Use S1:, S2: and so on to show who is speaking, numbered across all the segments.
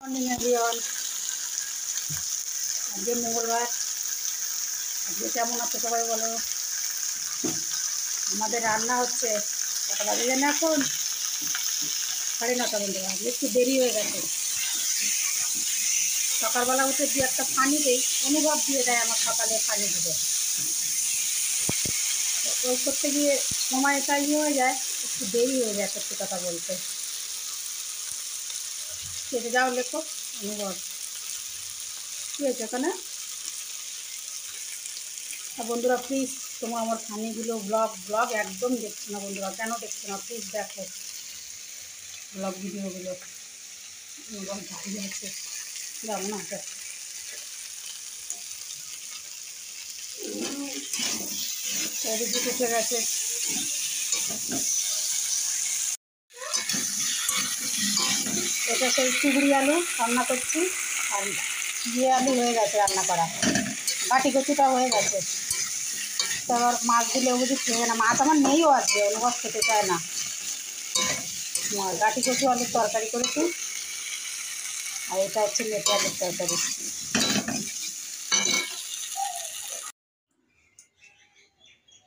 S1: Morning everyone. আজকে মঙ্গলবার। আজকে কেমন আছে সবাই বলো। আমাদের রান্না হচ্ছে কটা বাজে জানে এখন 9:30 বন্ধু। আজকে একটু দেরি হয়ে গেছে। সকালবেলা উঠে দু একটা পানি দেই, অনুভব দিয়ে দেয় আমার সকালে পানি দিতে। ওই করতে গিয়ে সময়টা হয়ে যায়, একটু দেরি হয়ে যায় সত্যি কথা বলতে। কেটে যাও লেখো অনুভব কী হয়েছে ওখানে। বন্ধুরা প্লিজ তোমরা আমার ফানিগুলো ব্লগ একদম দেখছো না বন্ধুরা, কেন দেখছো না প্লিজ দেখো ব্লগ ভিডিওগুলো। এবং দাঁড়িয়ে আছে যাবো না এদিকে উঠে গেছে। এটা সেই চিংড়ি আলু রান্না করছি, আর ইয়ে আলু হয়ে গেছে রান্না করা, বাটি কচুটা হয়ে গেছে। তো আবার মাছ দিলে ও বুঝি খেয়ে না, মাছ আমার নেইও আজকে, অনুভব খেতে চায় না। বাটি কচু আলুর তরকারি করেছি, আর এটা হচ্ছে মেটে আলুর তরকারি।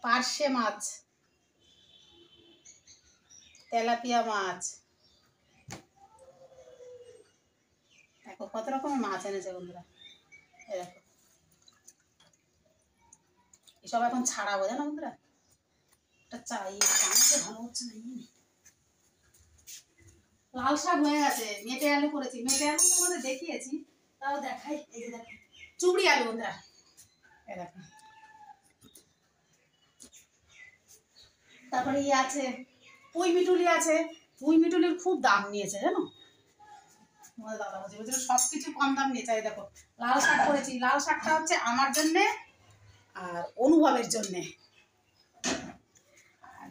S1: পার্শে মাছ, তেলাপিয়া মাছ, দেখো কত রকমের মাছ এনেছে বন্ধুরা। দেখো এসব এখন ছাড়াবো জানো বন্ধুরা। একটা চাই চামচে ভালো হচ্ছে না। লাল শাক হয়ে গেছে, মেটে আলু করেছি। মেটে আলু তোমাদের দেখিয়েছি, তাও দেখাই। এই যে দেখো চুবড়ি আলু বন্ধুরা, এই দেখো। তারপরে ইয়ে আছে পুঁই মিটুলি আছে। পুঁই মিটুলির খুব দাম নিয়েছে জানো। তোমাদের দাদা বলছিল সব কিছু কম দাম নিয়েছে। এই দেখো লাল শাক করেছি। লাল শাকটা হচ্ছে আমার জন্যে আর অনুভবের জন্যে। আর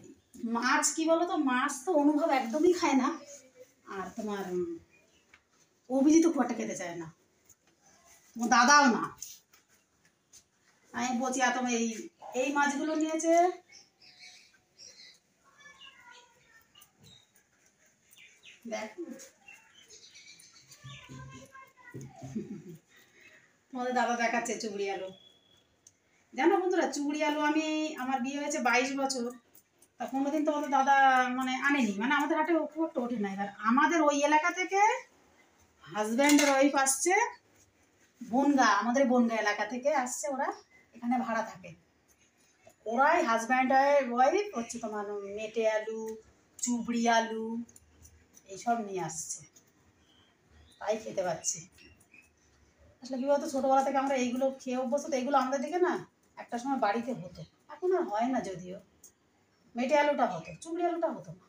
S1: মাছ কি বলো তো, মাছ তো অনুভব একদমই খায় না, আর তোমার অভিজিৎ খুব একটা খেতে চায় না, দাদাও না। আমি বলছি তোমার এই মাছগুলো নিয়েছে। দেখো তোমাদের দাদা দেখাচ্ছে চুবড়ি আলু। জানো বন্ধুরা চুবড়ি আলু আমি, আমার বিয়ে হয়েছে 22 বছর, তা কোনোদিন তোমাদের দাদা মানে আনেনি, মানে আমাদের হাটে খুব একটা ওঠে না। এবার আমাদের ওই এলাকা থেকে হাজব্যান্ডের ওয়াইফ আসছে, বনগা, আমাদের বনগা এলাকা থেকে আসছে ওরা, এখানে ভাড়া থাকে। ওরাই হাজব্যান্ড ওয়াইফ হচ্ছে তোমার মেটে আলু, চুবড়ি আলু এইসব নিয়ে আসছে, তাই খেতে পাচ্ছি। আসলে কী বলতো, ছোটোবেলা থেকে আমরা এইগুলো খেয়ে অভ্যস্ত, তো এইগুলো আমাদের দিকে না একটা সময় বাড়িতে হতো, এখন আর হয় না। যদিও মেটে আলুটা হতো, চুবড়ি আলুটা হতো না।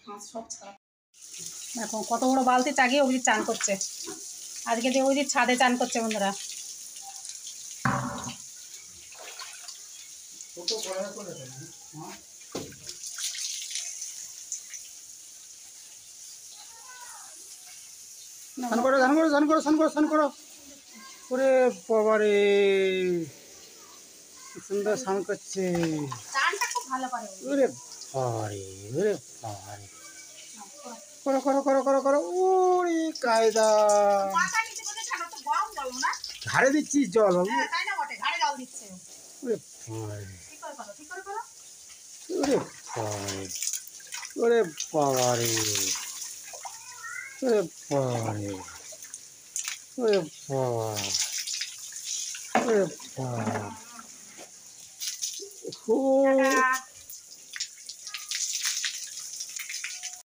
S1: মাছ সব ছাড়া। দেখো কত বড় বালতি চাগিয়ে অভিজিৎ চান করছে। আজকে যে অভিজিৎ ছাদে চান করছে বন্ধুরা।
S2: স্নান করো স্নান করো স্নান করো স্নান করো স্নান করো। ওরে বাবারে কি সুন্দর স্নান করছে।
S1: চানটা খুব ভালো পারে।
S2: ওরে বাবারে, ওরে বাবারে, করো করো করো করো করো। ওরে কায়দা, ঘাড়ে দিচ্ছিস জল বাবু। ওরে বাবারে, ওরে বাবারে, ওরে বাবারে, ওরে বাবা, ওরে বাবা, ওরে বাবা।